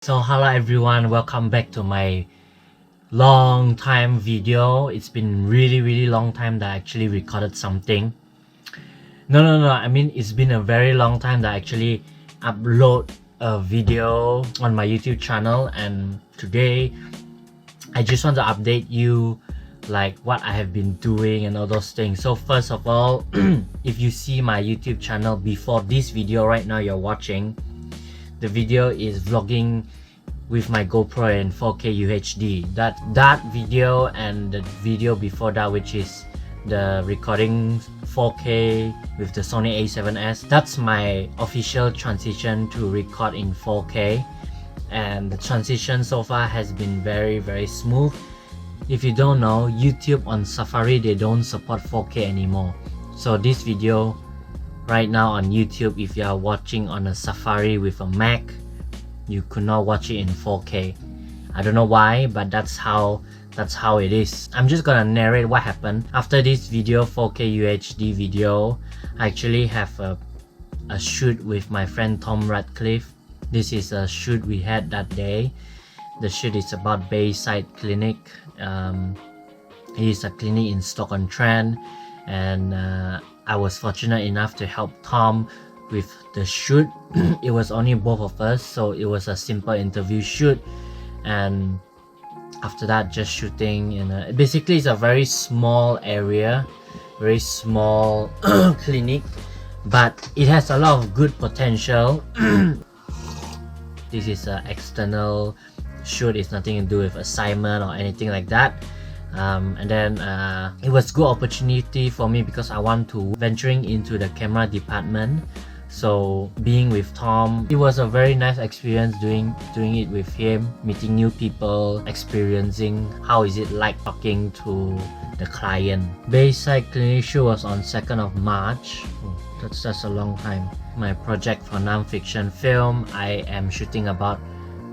So hello everyone, welcome back to my long time video. It's been really long time that I actually recorded something. No, I mean it's been a very long time that I actually upload a video on my YouTube channel, and today I just want to update you like what I have been doing and all those things. So first of all, if you see my YouTube channel before this video right now you're watching, the video is vlogging with my GoPro in 4K UHD. That video and the video before that, which is the recording 4K with the Sony A7S, that's my official transition to record in 4K, and the transition so far has been very smooth. If you don't know, YouTube on Safari, they don't support 4K anymore. So this video right now on YouTube, if you are watching on a Safari with a Mac, you could not watch it in 4K. I don't know why, but that's how it is. I'm just gonna narrate what happened after this video, 4K UHD video. I actually have a shoot with my friend Tom Radcliffe. This is a shoot we had that day. The shoot is about Bayside Clinic. It is a clinic in Stoke-on-Trent, and I was fortunate enough to help Tom with the shoot. It was only both of us, so it was a simple interview shoot, and after that just shooting in a, basically it's a very small area, very small clinic, but it has a lot of good potential. This is an external shoot, it's nothing to do with assignment or anything like that. And then it was good opportunity for me because I want to venturing into the camera department. So being with Tom, it was a very nice experience doing it with him, meeting new people, experiencing how is it like talking to the client. Bayside Clinic show was on 2nd of March. That's a long time. My project for non-fiction film, I am shooting about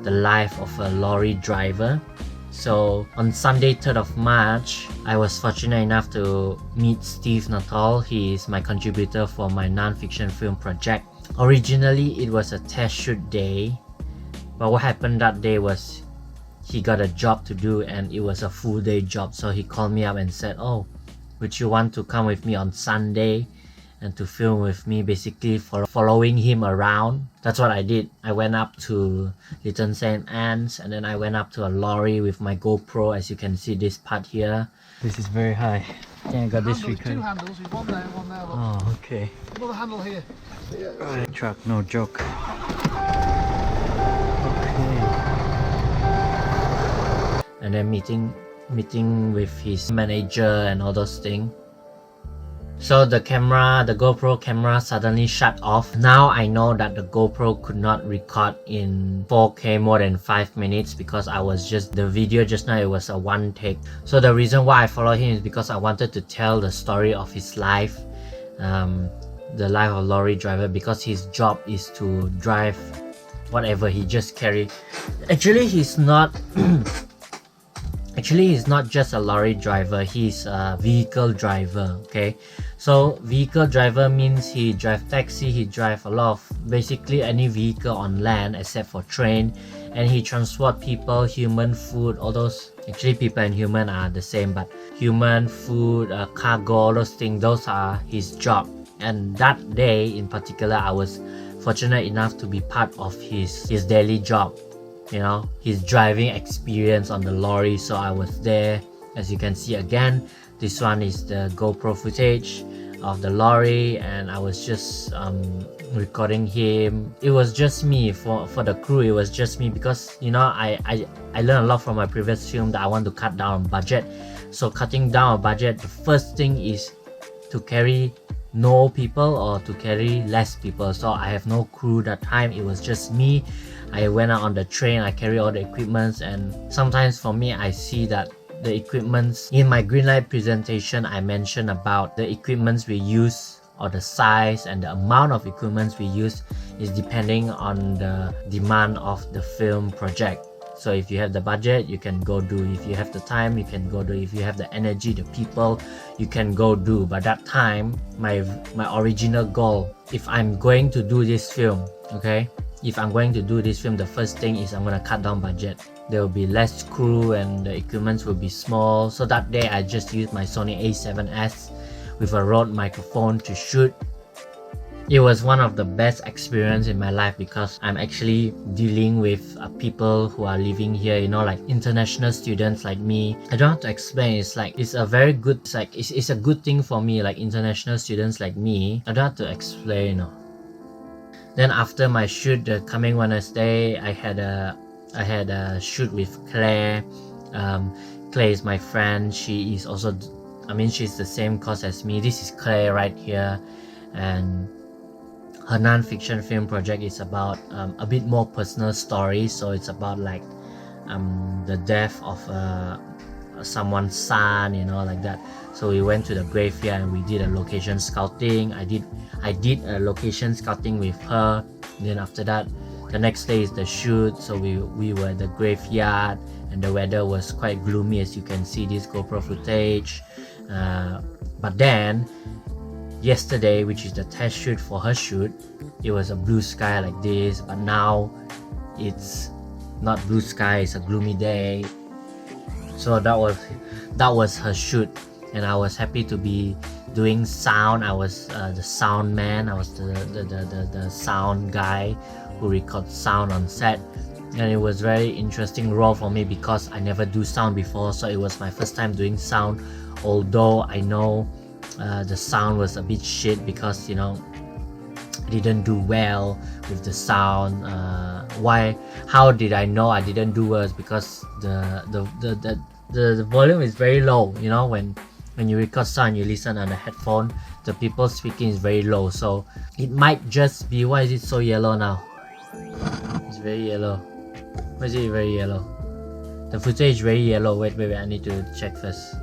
the life of a lorry driver. So on Sunday 3rd of March, I was fortunate enough to meet Steve Nuttall. He is my contributor for my non-fiction film project. Originally it was a test shoot day, but what happened that day was he got a job to do and it was a full day job. So he called me up and said, "Oh, would you want to come with me on Sunday and to film with me," basically for following him around. That's what I did. I went up to Little St. Anne's, and then I went up to a lorry with my GoPro. As you can see this part here, this is very high. Yeah, I got this record. Two handles, with one there, one there. Look. Oh, okay. Another handle here. Right. Truck, no joke. Okay. And then meeting with his manager and all those things. So the GoPro camera suddenly shut off. Now I know that the GoPro could not record in 4K more than 5 minutes because the video just now, it was a one take. So the reason why I follow him is because I wanted to tell the story of his life, the life of lorry driver, because his job is to drive whatever he just carry. Actually he's not just a lorry driver, he's a vehicle driver. Okay, so vehicle driver means he drive taxi, he drive a lot of basically any vehicle on land except for train, and he transport people, human, food, all those. Actually people and human are the same, but human, food, cargo, all those things, those are his job. And that day in particular, I was fortunate enough to be part of his daily job, you know, his driving experience on the lorry. So I was there. As you can see again, this one is the GoPro footage of the lorry, and I was just recording him. It was just me for the crew. It was just me because, you know, I learned a lot from my previous film that I want to cut down on budget. So cutting down on budget, the first thing is to carry no people or to carry less people. So I have no crew that time. It was just me. I went out on the train, I carry all the equipments, and sometimes for me, I see that the equipments in my green light presentation, I mentioned about the equipments we use, or the size and the amount of equipments we use is depending on the demand of the film project. So if you have the budget, you can go do. If you have the time, you can go do. If you have the energy, the people, you can go do. But that time, my original goal, if I'm going to do this film, okay, if I'm going to do this film, the first thing is I'm gonna cut down budget. There will be less crew and the equipment will be small. So that day I just used my Sony a7S with a Rode microphone to shoot. It was one of the best experience in my life because I'm actually dealing with people who are living here, you know, like international students like me. I don't have to explain. It's like it's a very good, it's a good thing for me, like international students like me. I don't have to explain, you know. Then after my shoot, the coming Wednesday, I had a shoot with Claire. Claire is my friend. She is also, I mean, she's the same course as me. This is Claire right here, and her non-fiction film project is about a bit more personal story. So it's about like the death of someone's son, you know, like that. So we went to the graveyard and we did a location scouting. I did a location scouting with her. And then after that, the next day is the shoot. So we were at the graveyard and the weather was quite gloomy, as you can see this GoPro footage. But then yesterday, which is the test shoot for her shoot, it was a blue sky like this. But now it's not blue sky, it's a gloomy day. So that was her shoot, and I was happy to be doing sound. I was the sound man. I was the sound guy who records sound on set, and it was very interesting role for me because I never do sound before. So it was my first time doing sound, although I know the sound was a bit shit because, you know, I didn't do well with the sound. How did I know I didn't do well? Because the volume is very low, you know. When you record sound, you listen on the headphone, the people speaking is very low. So it might just be, why is it so yellow now? It's very yellow. Why is it very yellow? The footage is very yellow. Wait, I need to check first.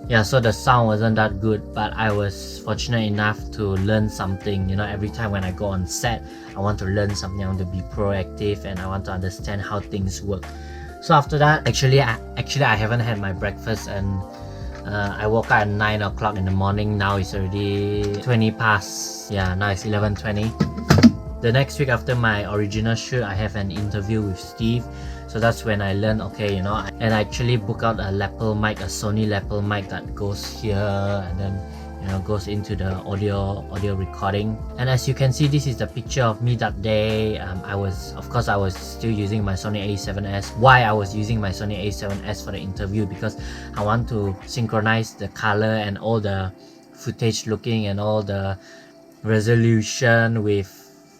Yeah, so the sound wasn't that good, but I was fortunate enough to learn something. You know, every time when I go on set, I want to learn something. I want to be proactive and I want to understand how things work. So after that, actually I haven't had my breakfast, and I woke up at 9 o'clock in the morning. Now it's already 20 past. Yeah, now it's 11:20. The next week after my original shoot, I have an interview with Steve. So that's when I learned, okay, you know, and I actually book out a lapel mic, a Sony lapel mic that goes here and then, you know, goes into the audio recording. And as you can see, this is the picture of me that day. I was still using my Sony a7S. Why I was using my Sony a7S for the interview? Because I want to synchronize the color and all the footage looking and all the resolution with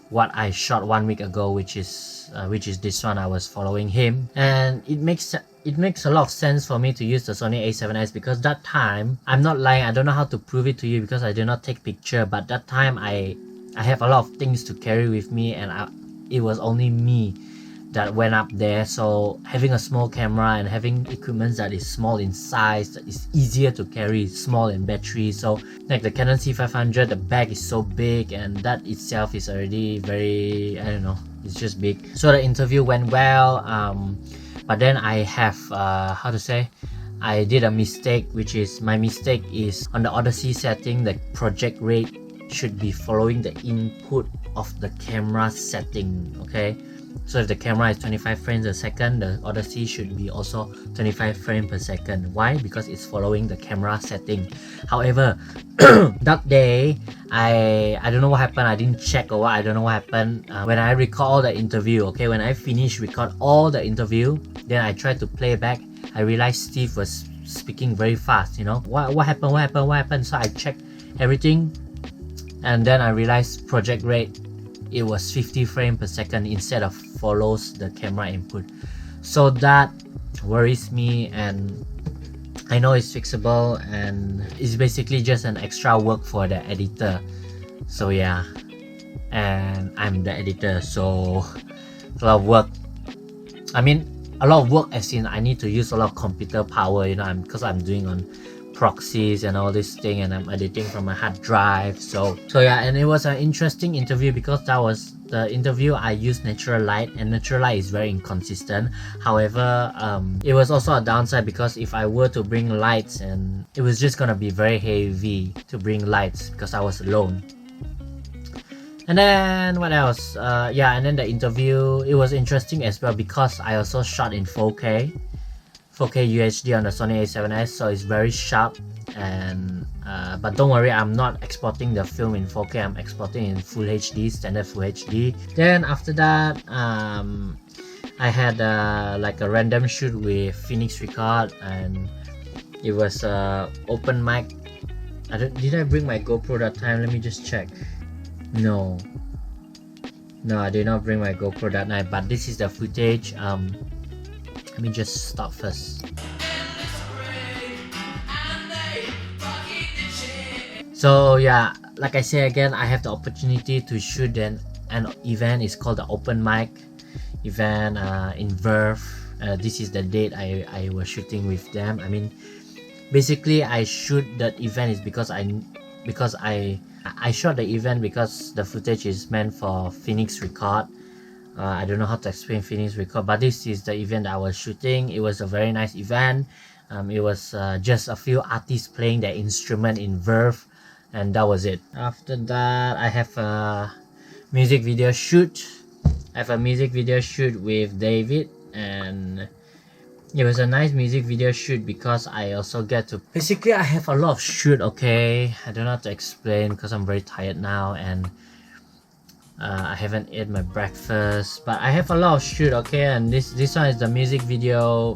what I shot 1 week ago, which is this one. I was following him, and it makes a lot of sense for me to use the Sony a7S because that time, I'm not lying, I don't know how to prove it to you because I did not take picture, but that time I have a lot of things to carry with me, and it was only me that went up there. So having a small camera and having equipment that is small in size, that is easier to carry, small in battery. So like the Canon C500, the bag is so big, and that itself is already very, I don't know, it's just big. So the interview went well, but then I have I did a mistake, which is, my mistake is on the Odyssey setting, the project rate should be following the input of the camera setting. Okay, so if the camera is 25 frames a second, the Odyssey should be also 25 frames per second. Why? Because it's following the camera setting. However, that day, I don't know what happened. I didn't check or what. I don't know what happened. When I record all the interview, okay, when I finish record all the interview, then I tried to play back. I realized Steve was speaking very fast. You know, what happened? So I checked everything, and then I realized project rate, it was 50 frames per second instead of follows the camera input. So that worries me, and I know it's fixable, and it's basically just an extra work for the editor. So yeah, and I'm the editor, so a lot of work. I mean, a lot of work as in I need to use a lot of computer power, you know, because I'm doing on proxies and all this thing, and I'm editing from my hard drive. So yeah, and it was an interesting interview because that was the interview I used natural light, and natural light is very inconsistent. However, it was also a downside because if I were to bring lights, and it was just gonna be very heavy to bring lights because I was alone. And then what else? Yeah, and then the interview, it was interesting as well because I also shot in 4K UHD on the Sony A7S, so it's very sharp. And but don't worry, I'm not exporting the film in 4K. I'm exporting in Full HD, standard Full HD. Then after that, I had like a random shoot with Phoenix Record, and it was open mic. Did I bring my GoPro that time? Let me just check. No, I did not bring my GoPro that night, but this is the footage. Let me just stop first. So yeah, like I say again, I have the opportunity to shoot an event. It's called the open mic event in Verve. This is the date I was shooting with them. I mean, basically I shoot that event is because I shot the event because the footage is meant for Phoenix Record. I don't know how to explain Phoenix Record, but this is the event that I was shooting. It was a very nice event. It was just a few artists playing their instrument in Verve, and that was it. After that, I have a music video shoot. With David, and it was a nice music video shoot because I also get to basically I have a lot of shoot. Okay, I don't know how to explain because I'm very tired now, and I haven't ate my breakfast, but I have a lot of shoot. Okay, and this one is the music video.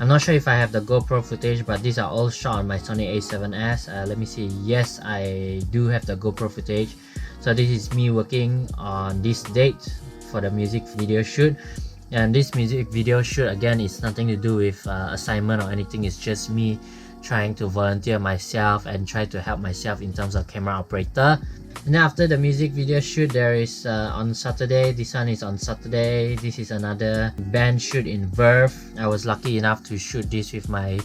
I'm not sure if I have the GoPro footage, but these are all shot on my Sony A7S. Let me see. Yes, I do have the GoPro footage. So this is me working on this date for the music video shoot. And this music video shoot again is nothing to do with assignment or anything. It's just me trying to volunteer myself and try to help myself in terms of camera operator. And then after the music video shoot, there is on Saturday. This one is on Saturday. This is another band shoot in Verve. I was lucky enough to shoot this with my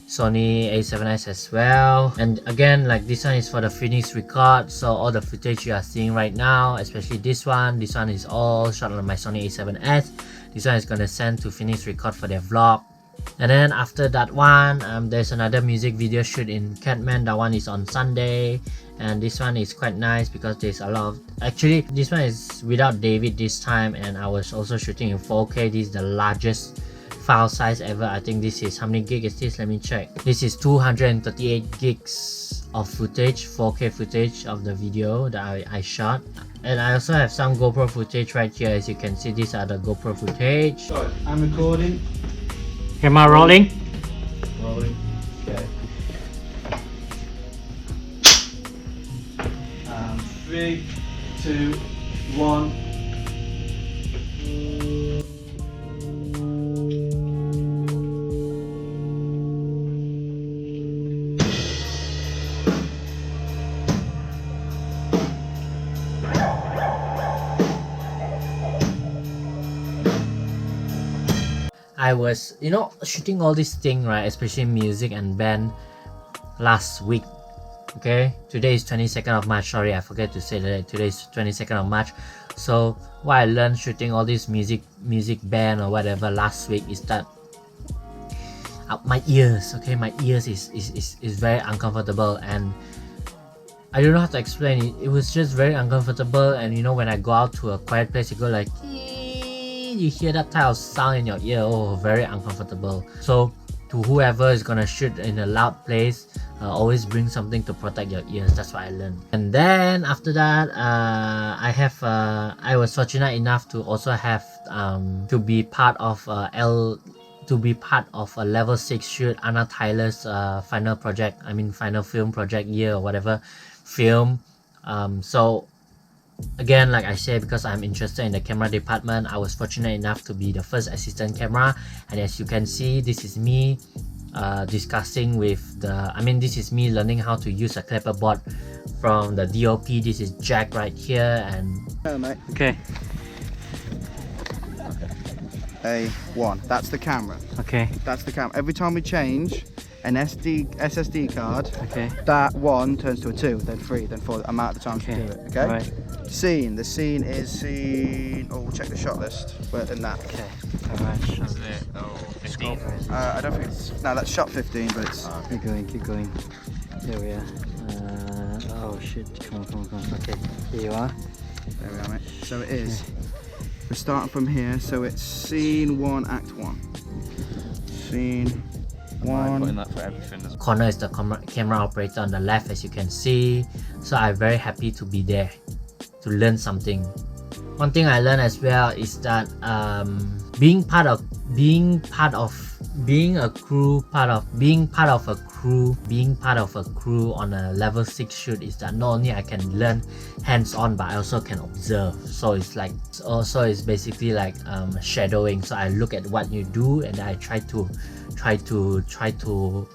Sony A7S as well. And again, like this one is for the Phoenix Record. So all the footage you are seeing right now, especially this one is all shot on my Sony A7S. This one is gonna send to Phoenix Record for their vlog. And then after that one, there's another music video shoot in Catman. That one is on Sunday, and this one is quite nice because there's a lot of, actually this one is without David this time, and I was also shooting in 4K. This is the largest file size ever. I think this is, how many gig is this? Let me check. This is 238 gigs of footage, 4K footage of the video that I shot. And I also have some GoPro footage right here. As you can see, these are the GoPro footage. Sorry, I'm recording. Camera rolling. Rolling. Okay. 3, 2, 1. I was, shooting all this thing, right, especially music and band last week. Okay, today is 22nd of March. Sorry, I forgot to say that today is 22nd of March. So what I learned shooting all this music band or whatever last week is that my ears, okay, my ears is very uncomfortable, and I don't know how to explain it. It was just very uncomfortable, and when I go out to a quiet place, you go like, you hear that type of sound in your ear. Oh, very uncomfortable. So to whoever is gonna shoot in a loud place, always bring something to protect your ears. That's what I learned. And then after that, I was fortunate enough to also have to be part of a level 6 shoot, Anna Tyler's final film project year or whatever film. So again, like I said, because I'm interested in the camera department, I was fortunate enough to be the first assistant camera. And as you can see, this is me discussing with this is me learning how to use a clapperboard from the DOP. This is Jack right here, and Mate. okay, A1. That's the camera. okay, That's the camera. Every time we change an SSD card, okay, that 1 turns to a 2, then 3, then 4. Amount of times okay. we do it. Okay. Right. Scene. The scene is scene. Oh, we'll check the shot list. Where in that? Okay. Alright. Isn't it? Oh, 15. I don't think it's. No, that's shot 15, but it's. Keep going. There we are. Oh shit! Come on. Okay, here you are. There we are, mate. So it is. We're starting from here, so it's scene 1, act 1. Scene I'm putting 1. that for everything as well. Connor is the camera operator on the left, as you can see. So I'm very happy to be there to learn something. One thing I learned as well is that being part of a crew on a level 6 shoot is that not only I can learn hands-on, but I also can observe. So it's like it's basically like shadowing. So I look at what you do and I try to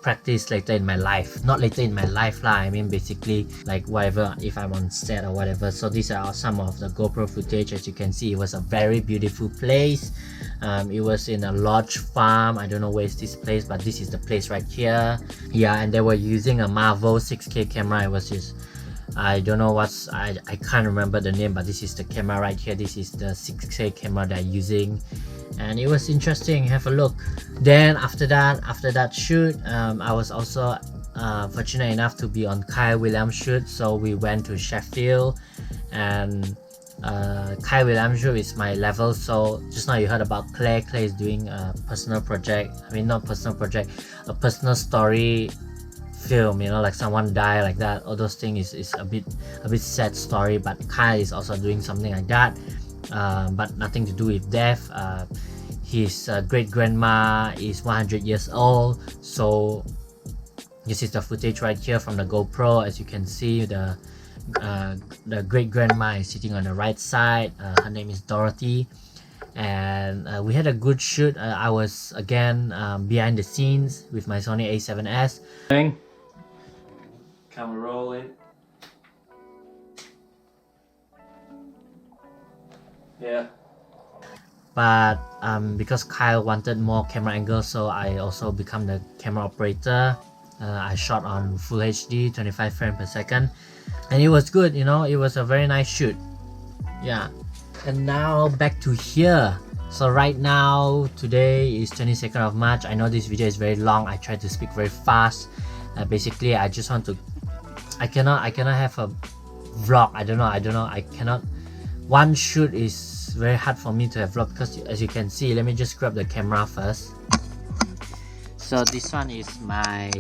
practice later in my life. Not later in my life lah, I mean basically like whatever, if I'm on set or whatever. So these are some of the GoPro footage. As you can see, it was a very beautiful place. It was in a large farm. I don't know where is this place, but this is the place right here. Yeah, and they were using a Marvel 6K camera. It was just, I don't know what's, I can't remember the name, but this is the camera right here. This is the 6K camera they're using, and it was interesting. Have a look. Then after that shoot, I was also fortunate enough to be on Kyle Williams shoot. So we went to Sheffield, and Kyle Williams shoot is my level. So just now you heard about Claire. Claire is doing a personal project. I mean, not personal project, a personal story film, you know, like someone died like that. All those things is a bit sad story, but Kyle is also doing something like that, but nothing to do with death. His great grandma is 100 years old. So this is the footage right here from the GoPro. As you can see, the great grandma is sitting on the right side. Her name is Dorothy, and we had a good shoot. I was again behind the scenes with my Sony A7S. Camera rolling. Yeah. But because Kyle wanted more camera angles, so I also become the camera operator. I shot on Full HD, 25 frames per second, and it was good, you know. It was a very nice shoot. Yeah. And now back to here. So right now, today is 22nd of March. I know this video is very long. I try to speak very fast. Basically, I just want to. I cannot have a vlog. I don't know. I cannot. One shoot is very hard for me to have vlog because, as you can see, let me just grab the camera first. So this one is my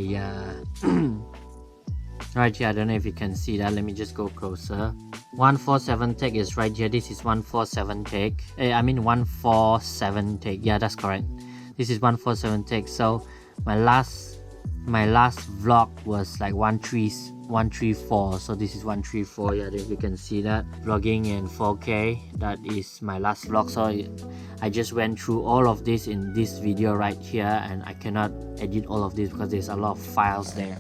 right here. I don't know if you can see that. Let me just go closer. 147 take is right here. This is 147 take. I mean 147 take. Yeah, that's correct. This is 147 take. So my last vlog was like 134. So this is 134. Yeah, if you can see that. Vlogging in 4K. That is my last vlog. So I just went through all of this in this video right here, and I cannot edit all of this because there's a lot of files there.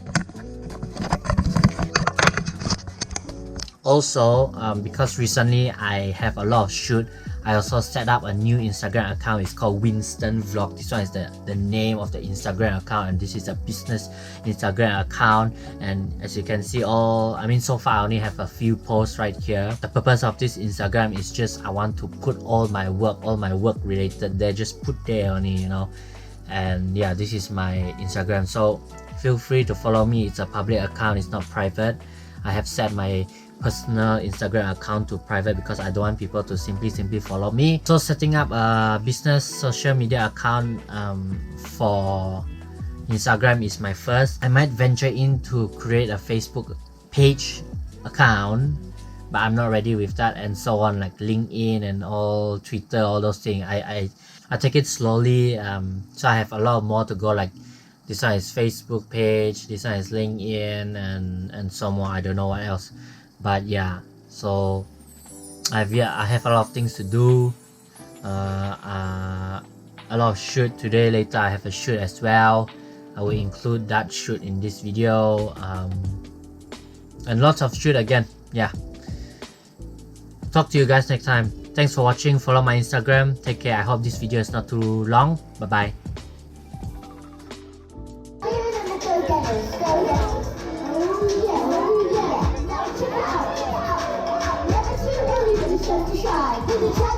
Also, because recently I have a lot of shoot, I also set up a new Instagram account. It's called Winston Vlog. This one is the name of the Instagram account, and this is a business Instagram account. And as you can see, so far I only have a few posts right here. The purpose of this Instagram is just I want to put all my work related there, just put there only, you know. And yeah, this is my Instagram. So feel free to follow me. It's a public account. It's not private. I have set my personal Instagram account to private because I don't want people to simply follow me. So setting up a business social media account for Instagram is my first. I might venture in to create a Facebook page account, but I'm not ready with that, and so on, like LinkedIn and all, Twitter, all those things. I take it slowly. So I have a lot more to go. Like this one is Facebook page, this one is LinkedIn, and so more. I don't know what else. But yeah, so I have a lot of things to do. A lot of shoot today. Later I have a shoot as well. I will include that shoot in this video, and lots of shoot again. Yeah, talk to you guys next time. Thanks for watching. Follow my Instagram. Take care. I hope this video is not too long. Bye bye. Never too early for the sun to shine.